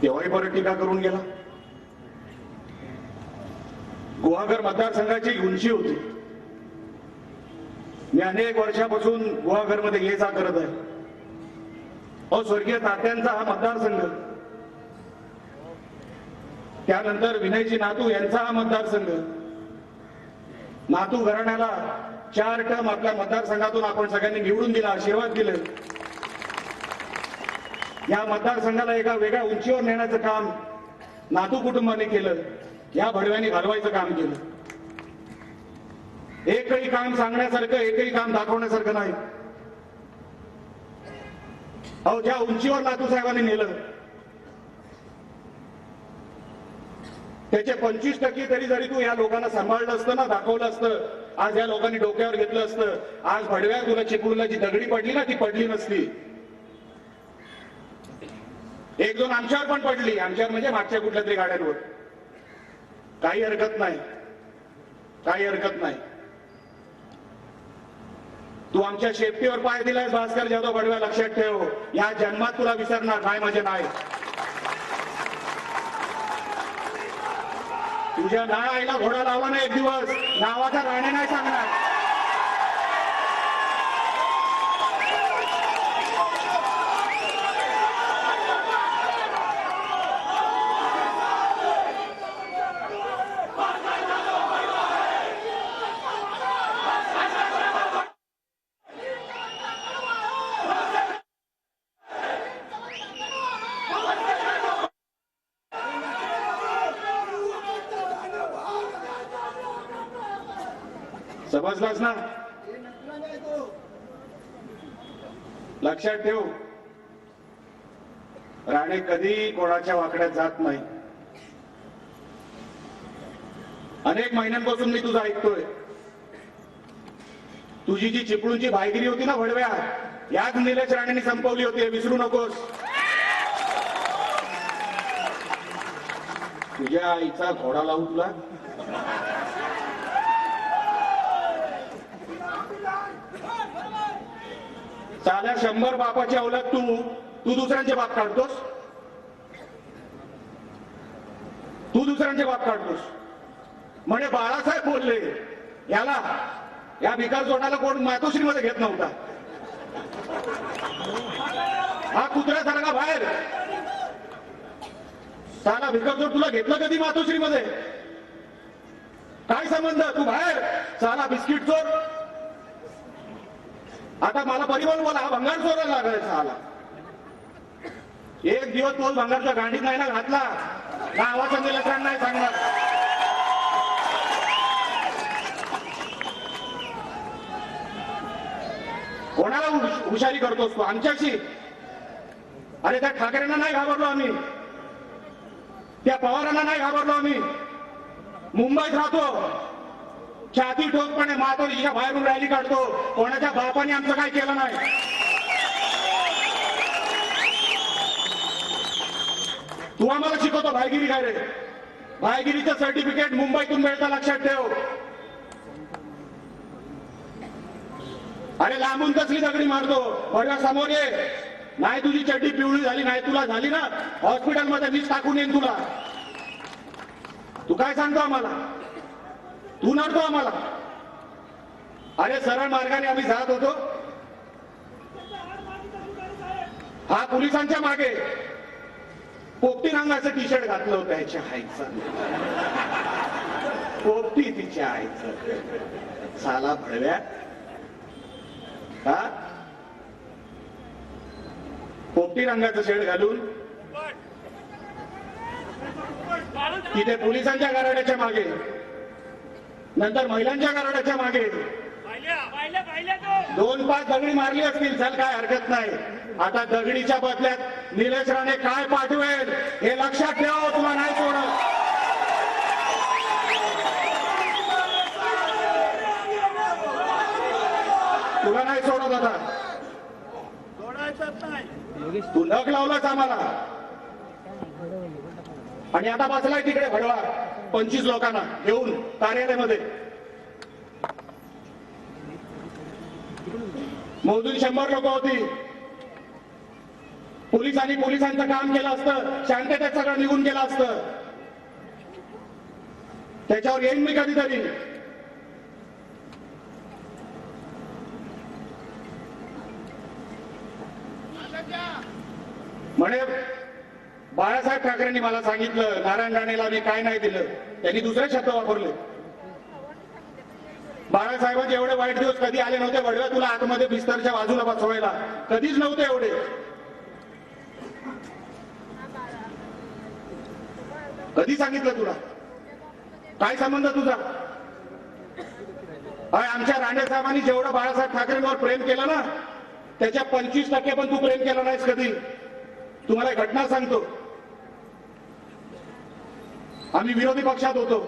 तेव्हाही परत टीका करून गेला. गुहागर मतदारसंघाची उंची होती. मी अनेक वर्षापासून गुहागरमध्ये ये जा करत आहे. स्वर्गीय तात्यांचा हा मतदारसंघ, त्यानंतर विनयजी नातू यांचा हा मतदारसंघ. नातू घराण्याला 4 टर्म आपल्या मतदारसंघातून आपण सगळ्यांनी निवडून दिला, आशीर्वाद दिले. या मतदारसंघाला एका वेगळ्या उंचीवर नेण्याचं काम नातू कुटुंबाने केलं. या भडव्याने घालवायचं काम केलं. एकही काम सांगण्यासारखं, एकही काम दाखवण्यासारखं नाही. ज्या उंचीवर नातू साहेबांनी नेलं त्याचे 25% तरी जरी तू या लोकांना सांभाळलं असतं ना, दाखवलं असतं, आज या लोकांनी डोक्यावर घेतलं असतं, आज भडव्या तुला चिपळूणला जी दगडी पडली ना ती पडली नसती. 1-2 आमच्यावर पण पडली, आमच्यावर म्हणजे मागच्या कुठल्या तरी गाड्यांवर. काही हरकत नाही, काही हरकत नाही. तू आमच्या शेपटीवर पाय दिलाय भास्कर जाधव भडव्या, लक्षात ठेव. या जन्मात तुला विसरणार नाही म्हणजे नाही. तुझ्या नाळाईला घोडा लावला ना एक दिवस, नावाचा राणे नाही सांगणार. समजलास ना? लक्षात ठेव, राणे कधी कोणाच्या वाकड्यात जात नाही. अनेक महिन्यांपासून मी तुझं ऐकतोय. तुझी जी चिपळूणची भाईगिरी होती ना भडव्या, याच निलेश राणेंनी संपवली होती, हे विसरू नकोस. तुझ्या आईचा घोडा लावू तुला. साध्या 100 बापाची अवलाद तू दुसऱ्यांचे बाप काढतोस. तू दुसऱ्यांचे बाप काढतोस. म्हणे बाळासाहेब बोलले, या भिकार जोडाला कोण मातोश्रीमध्ये घेत नव्हता. हा कुत्र्यासारखा बाहेर. साला भिकारचोट तुला घेतलं कधी मातोश्रीमध्ये? काय संबंध? तू बाहेर. साला बिस्किट चोर. आता मला परिवहन बोला, हा भंगार चोरायला लागायचा. आला एक दिवस तोच भंगारच्या गांडीत नाही ना घातला, गावाचा निलकरण नाही सांगणार. कोणाला हुशारी करतोस तू? आमच्याशी. अरे त्या ठाकरेंना नाही घाबरलो आम्ही, त्या पवारांना नाही घाबरलो आम्ही. मुंबईत राहतो, छाती ठोकपणे मातोश्रीच्या बाहेरून रॅली काढतो. कोणाच्या बापाने आमचं काय केलं नाही. तू आम्हाला शिकवतो भाईगिरी काय रे? भाईगिरीचं सर्टिफिकेट मुंबईतून मिळतं, लक्षात ठेव. अरे लांबून कसली दगडी मारतो? भडव्या समोर ये. नाही तुझी चड्डी पिवळी झाली, नाही तुला झाली ना, हॉस्पिटलमध्ये मीच टाकून येईन तुला. तू काय सांगतो आम्हाला? तू नडतो आम्हाला. अरे सरळ मार्गाने आम्ही जात होतो, हा पोलिसांच्या मागे पोपटी रंगाचं टी शर्ट घातलं होतं. याच्या आईचं पोपटी, तिच्या आईचं. साला भडव्या, हा पोपटी रंगाचं शर्ट घालून तिथे पोलिसांच्या गारड्याच्या मागे, नंतर महिलांच्या गारड्याच्या मागे 2-5 दगडी मारली असतील. चल काय हरकत नाही. आता दगडीच्या बदल्यात निलेश राणे काय पाठवेल हे लक्षात ठेव. तुला नाही सोडत. तुला नाही सोडत. आता तू नख लावलाच आम्हाला. आणि आता बसलाय तिकडे भडवा 25 लोकांना घेऊन कार्यालयामध्ये. मोजून 100 लोक होती. पोलिसांनी पोलिसांचं काम केलं असतं, शांततेत सगळं निघून गेलं असतं. त्याच्यावर येईन मी कधीतरी. म्हणे बाळासाहेब ठाकरेंनी मला सांगितलं नारायण राणेला मी काय नाही दिलं. त्यांनी दुसरे शब्द वापरले. बाळासाहेबांचे एवढे वाईट दिवस कधी आले नव्हते. वडव्या तुला आतमध्ये बिस्तरच्या बाजूला बसवायला कधीच नव्हते एवढे. कधी सांगितलं तुला? काय संबंध तुझा? आमच्या राणे साहेबांनी जेवढं बाळासाहेब ठाकरेंवर प्रेम केलं ना त्याच्या 25% पण तू प्रेम केलं नाहीस कधी. तुम्हाला एक घटना सांगतो. आम्ही विरोधी पक्षात होतो.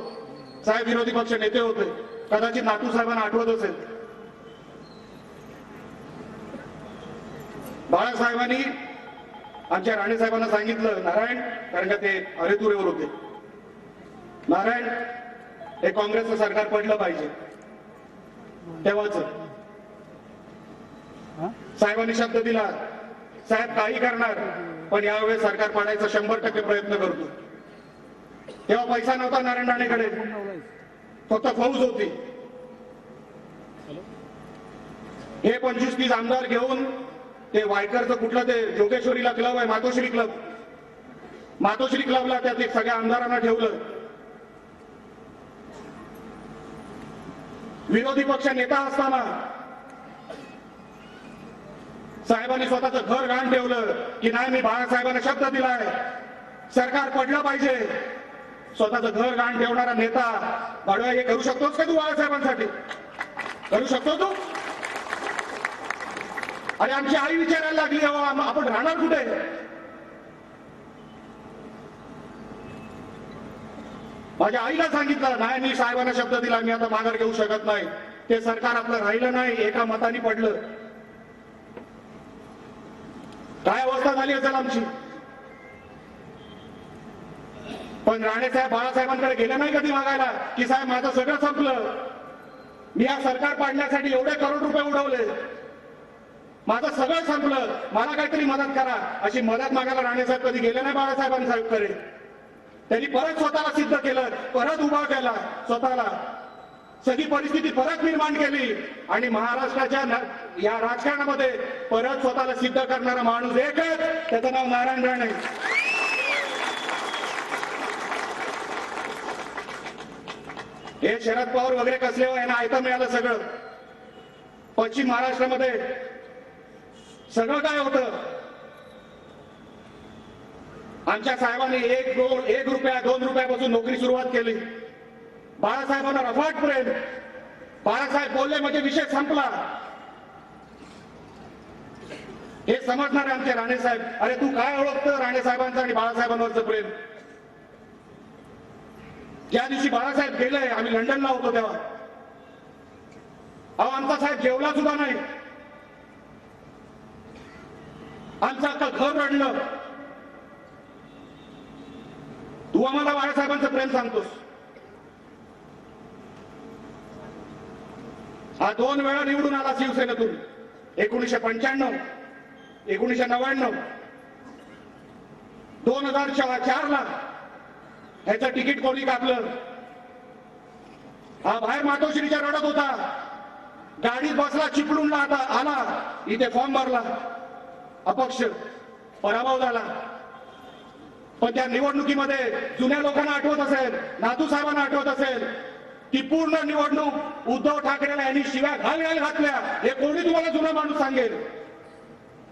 साहेब विरोधी पक्ष नेते होते. कदाचित नातू साहेबांना आठवत असेल. बाळासाहेबांनी आमच्या राणे साहेबांना सांगितलं नारायण, कारण का ते अरेतुरेवर होते, नारायण हे काँग्रेसचं सरकार पडलं पाहिजे. तेव्हाच साहेबांनी शब्द दिला, साहेब काही करणार पण यावेळेस सरकार पाडायचा 100% प्रयत्न करतो. तेव्हा पैसा नव्हता नारायण राणेकडे, फक्त फौज होती. हे 25-30 आमदार घेऊन ते वायकरचं कुठलं ते जोगेश्वरीला क्लब आहे, मातोश्री क्लब, मातोश्री क्लबला त्यात सगळ्या आमदारांना ठेवलं. विरोधी पक्ष नेता असताना साहेबांनी स्वतःचं घर गहाण ठेवलं की नाही मी बाळासाहेबांना शब्द दिलाय सरकार पडलं पाहिजे. स्वतःचं घर गहाण ठेवणारा नेता बडव्या हे करू शकतोस का तू? बाळासाहेबांसाठी करू शकतो तू? आणि आमची आई विचारायला लागली आपण राहणार कुठे? माझ्या आईला सांगितलं नाही मी साहेबांना शब्द दिला मी आता माघार घेऊ शकत नाही. ते सरकार आपलं राहिलं नाही, एका मताने पडलं. काय अवस्था झाली असेल आमची. पण राणेसाहेब बाळासाहेबांकडे गेले नाही कधी मागायला की साहेब माझं सगळं संपलं, मी या सरकार पाडण्यासाठी एवढे करोड रुपये उडवले, माझं सगळं संपलं, मला काहीतरी मदत करा. अशी मदत मागायला राणेसाहेब कधी गेले नाही बाळासाहेबांकडे. त्यांनी परत स्वतःला सिद्ध केलं, परत उभा केला स्वतःला, सगळी परिस्थिती परत निर्माण केली आणि महाराष्ट्राच्या या राजकारणामध्ये परत स्वतःला सिद्ध करणारा माणूस एकच, त्याचं नाव नारायण राणे. हे शरद पवार वगैरे कसले हो, यांना ऐकता मिळालं सगळं. पश्चिम महाराष्ट्रामध्ये सगळं काय होतं. आमच्या साहेबांनी 1 रुपया 2 रुपयापासून नोकरी सुरुवात केली. बाळासाहेबांना रफाट प्रेम. बाळासाहेब बोलले म्हणजे विषय संपला. हे समजणार आमचे राणे साहेब. अरे तू काय ओळखतं राणे साहेबांचं आणि बाळासाहेबांवरचं प्रेम? ज्या दिवशी बाळासाहेब गेले, आम्ही लंडनला होतो तेव्हा, आमचा साहेब जेवला सुद्धा नाही. आमचं अख्खं घर रडलं. तू आम्हाला बाळासाहेबांचं प्रेम सांगतोस. हा 2 वेळा निवडून आला शिवसेनेतून, 1995, 1999, 2004 ला ह्याचं तिकीट कोणी कापलं. हा बाहेर मातोश्रीच्या रडत होता, गाडीत बसला, चिपळूणला आला, इथे फॉर्म भरला, अपक्ष, पराभव झाला. पण त्या निवडणुकीमध्ये जुन्या लोकांना आठवत असेल, नातू साहेबांना आठवत असेल, ती पूर्ण निवडणूक उद्धव ठाकरेला यांनी शिव्या घाल घातल्या. हे कोणी तुम्हाला जुना माणूस सांगेल?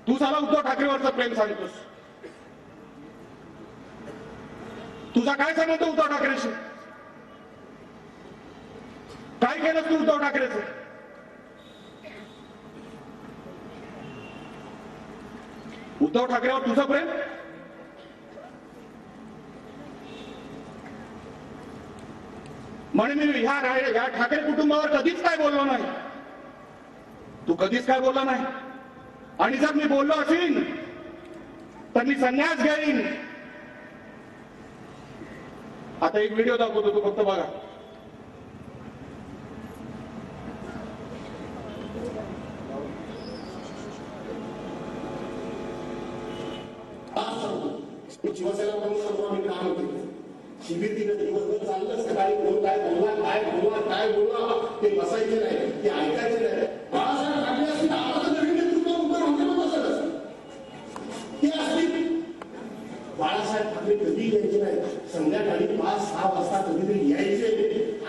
तू साला उद्धव ठाकरेवरचं प्रेम सांगतोस. तुझा काय संबंध उद्धव ठाकरेशी? काय केलं तू उद्धव ठाकरेचं? उद्धव ठाकरेवर तुझं प्रेम? म्हणून मी या ठाकरे कुटुंबावर कधीच काय बोललो नाही. तू कधीच काय बोलला नाही. आणि जर मी बोललो असेल तर मी संन्यास घेईन. आता एक व्हिडिओ दाखवतो, तू फक्त बघा. शिवसेना प्रमुख म्हणून आम्ही काम केलं. शिबिर दिलं, दिवसभर चाललं. सकाळी कोण काय बोलला, काय बोलला ते बसायचे नाही, ते ऐकायचे नाही. बाळासाहेब ठाकरे असतील, आता तर नवीन नेतृत्व मुख्यमंत्री बसत ते असतील. बाळासाहेब ठाकरे कधी यायचे नाही. संध्याकाळी 5-6 वाजता कधीतरी यायचे.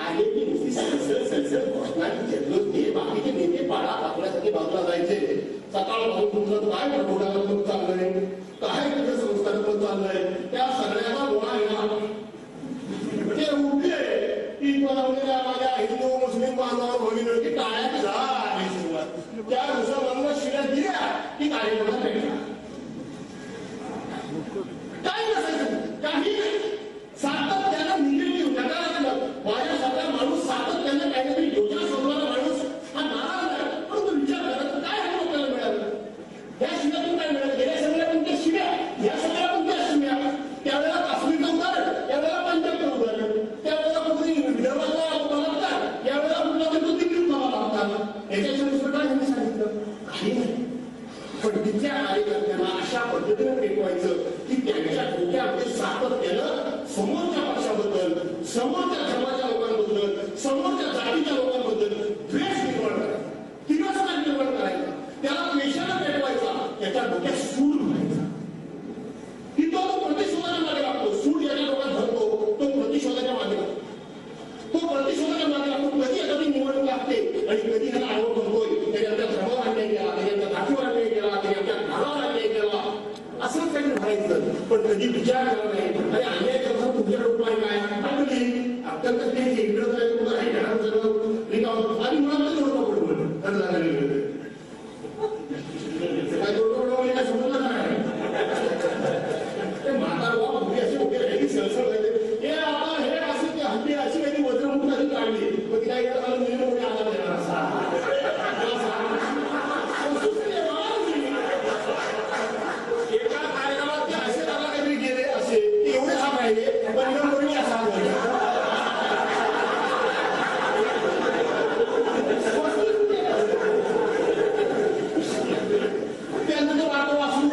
आले की नुसती सलसल घोषणाची जल्लोष हे बाकीचे नेते पाडा टाकण्यासाठी बाजूला जायचे. सकाळपासून तुमचं काय प्रबोधनात्मक चाललंय, काय त्याचं संस्कारात्मक चाललंय, त्या सगळ्याचा गोळा येणार. ते उठले की माझ्या हिंदू मुस्लिम बांधवांवर भगिनी की टाळ्यात झाली सुरुवात. त्या मुसलमानांना शिव्या दिल्या की कार्यक्रमाला भेटला. काय नसायचं, काही सातत्यानं निगेटिव्ह नकारात्मक. माझ्यासारखा माणूस सातत्यानं काहीतरी योजना सोडणारा माणूस हा नाराज आहे. परंतु विचार करा काय हे लोकांना मिळालं, या शिव्यातून काय मिळालं. गेल्या सगळ्या पण त्या शिव्या, या सगळ्या पण त्या शिव्या. त्यावेळेला काश्मीरचं उदाहरण, त्यावेळेला पंजाबचं उदाहरण, त्यावेळेला कुठे विदर्भातला बलात्कार, यावेळेला कुठला तो दिल्लीतला बलात्कार. याच्याशिवाय दुसरं काय त्यांनी सांगितलं, काही नाही. पण तिथल्या कार्यकर्त्यांना अशा पद्धतीने पेटवायचं की त्यांच्या डोक्यामध्ये सातत्यानं समोरच्या पक्षाबद्दल, समोरच्या धर्माच्या लोकांबद्दल, समोरच्या जातीच्या लोकांबद्दल द्वेष निर्माण करायचा, तिरस्कार निर्माण करायचा, त्याला द्वेषानं पेटवायचा, त्याच्या डोक्यात सूड व्हायचा. की तो प्रतिशोधाच्या मागे लागतो. सूड ज्याच्या डोक्यात धरतो तो प्रतिशोधाच्या मागे लागतो. तो प्रतिशोधाच्या मागे लागतो. कधी एखादी निवडणूक लागते आणि कधी ह्याला आरोप करतोय त्याने आमच्या धर्मावर अन्याय केला, त्याने आमच्या जातीवर अन्याय केला, त्याने आमच्या घरावर अन्याय केला, असंच काही म्हणायचं. पण कधी विचार केला नाही आणि अन्याय करता तुमच्या डोक्यात काय आपली अत्यंत ते इकडं काय तुला काही घरात सगळं रिकाम आणि मुळात डोकं पडून काय डोकं पडून काय समजलं नाही. ते म्हातार बाबा मुली अशी वगैरे काही सळसळ व्हायचे. हे आता हे असं की हल्ली अशी काही वज्रमुक्त अशी काढली मग काय मला मुलीने मुली आला देणार असा एका कार्यक्रमात ते असे त्याला काहीतरी गेले असे की एवढे हा पाहिजे पण मुली असा त्यानंतर वाटतो वाचून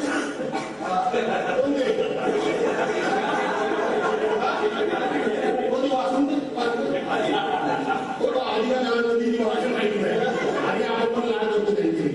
भाषण माहिती नाही आणि आपण पण लाड करतो त्यांची.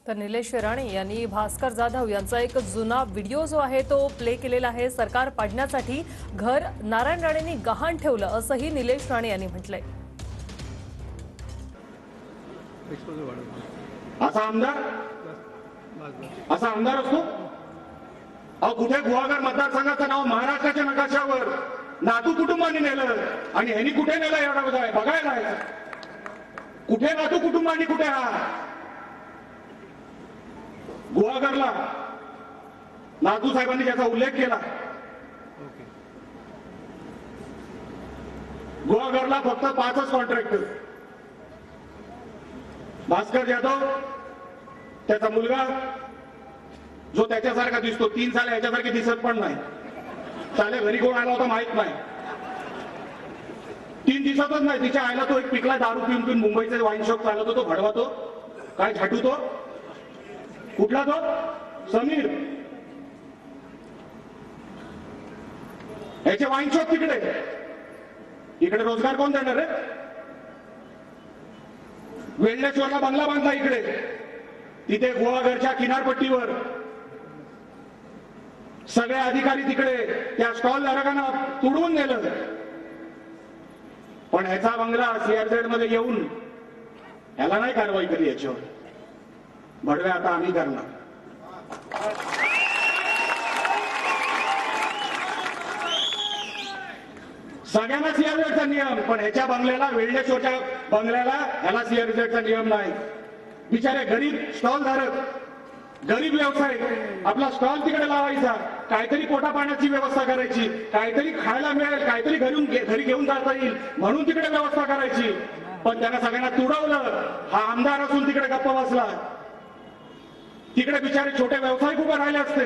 तर निलेश राणे यांनी भास्कर जाधव यांचा एक जुना व्हिडिओ जो आहे तो प्ले केलेला आहे. सरकार पाडण्यासाठी घर नारायण राणेंनी गहाण ठेवलं असंही निलेश राणे यांनी म्हटलंय. असा आमदार असतो. अहो कुठे गुहागर मतदारसंघाचं नाव महाराष्ट्राच्या नकाशावर नातू कुटुंबाने नेलं आणि ह्यांनी कुठे नेलं एवढा बघायला आहे. कुठे नातू कुटुंबाने कुठे हा गुहागरला नातू साहेबांनी ज्याचा उल्लेख केला. गुहागरला फक्त 5च कॉन्ट्रॅक्टर. भास्कर जाधव त्याचा मुलगा जो त्याच्यासारखा दिसतो 3 साल याच्यासारखी दिसत पण नाही. त्याला घरी कोण आला होता माहित नाही. 3 दिवसातच नाही. तिच्या आईला तो एक पिकला दारू पिऊन पिऊन मुंबईचे वाईन शॉप चालवतो. तो भडवा तो काय झाटू तो कुठला तो समीर. याचे वाईन शॉप तिकडे. इकडे रोजगार कोण देणार रे. वेल्लेश्वरला बंगला बांधला इकडे. तिथे गुहागरच्या किनारपट्टीवर सगळे अधिकारी तिकडे त्या स्टॉल धारकांना तुडवून नेलं. पण ह्याचा बंगला सीआरझेड मध्ये येऊन याला नाही कारवाई केली. याच्यावर भडव्या आता आम्ही करणार. सगळ्यांना सीआरझेडचा नियम, पण ह्याच्या बंगल्याला, वेल्डेश्वरच्या बंगल्याला ह्याला सीआरझेडचा नियम नाही. बिचारे गरीब स्टॉल धारक, गरीब व्यावसायिक आपला स्टॉल तिकडे लावायचा, काहीतरी पोटा पाण्याची व्यवस्था करायची, काहीतरी खायला मिळेल, काहीतरी घरी घेऊन जाता येईल म्हणून तिकडे व्यवस्था करायची. पण त्यांना सगळ्यांना तुडवलं. हा आमदार असून तिकडे गप्प बसला. तिकडे बिचारे छोटे व्यावसायिक उभे राहिले असते,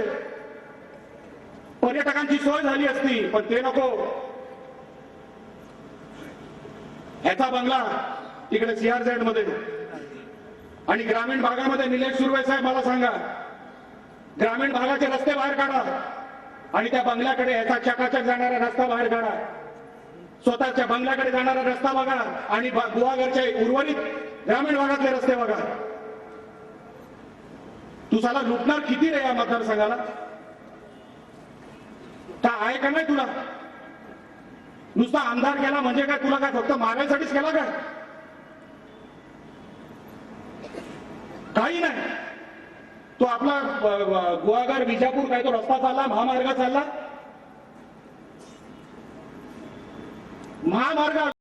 पर्यटकांची सोय झाली असती, पण ते नको. ह्याचा बंगला तिकडे सीआरझेड मध्ये आणि ग्रामीण भागामध्ये. निलेश सुर्वे साहेब मला सांगा, ग्रामीण भागाचे रस्ते बाहेर काढा आणि त्या बंगल्याकडे ह्याचा चकाचक जाणारा रस्ता बाहेर काढा. स्वतःच्या बंगल्याकडे जाणारा रस्ता बघा आणि गुहागरच्या उर्वरित ग्रामीण भागातले रस्ते बघा. तू साला लुटणार किती रे या मतदारसंघाला? का आहे का नाही तुला? नुसता आमदार केला म्हणजे काय, तुला काय फक्त मारायसाठीच केला काय? काही नाही. तो आपला गुहागर विजापूर काय तो रस्ता चालला, महामार्ग चालला, महामार्ग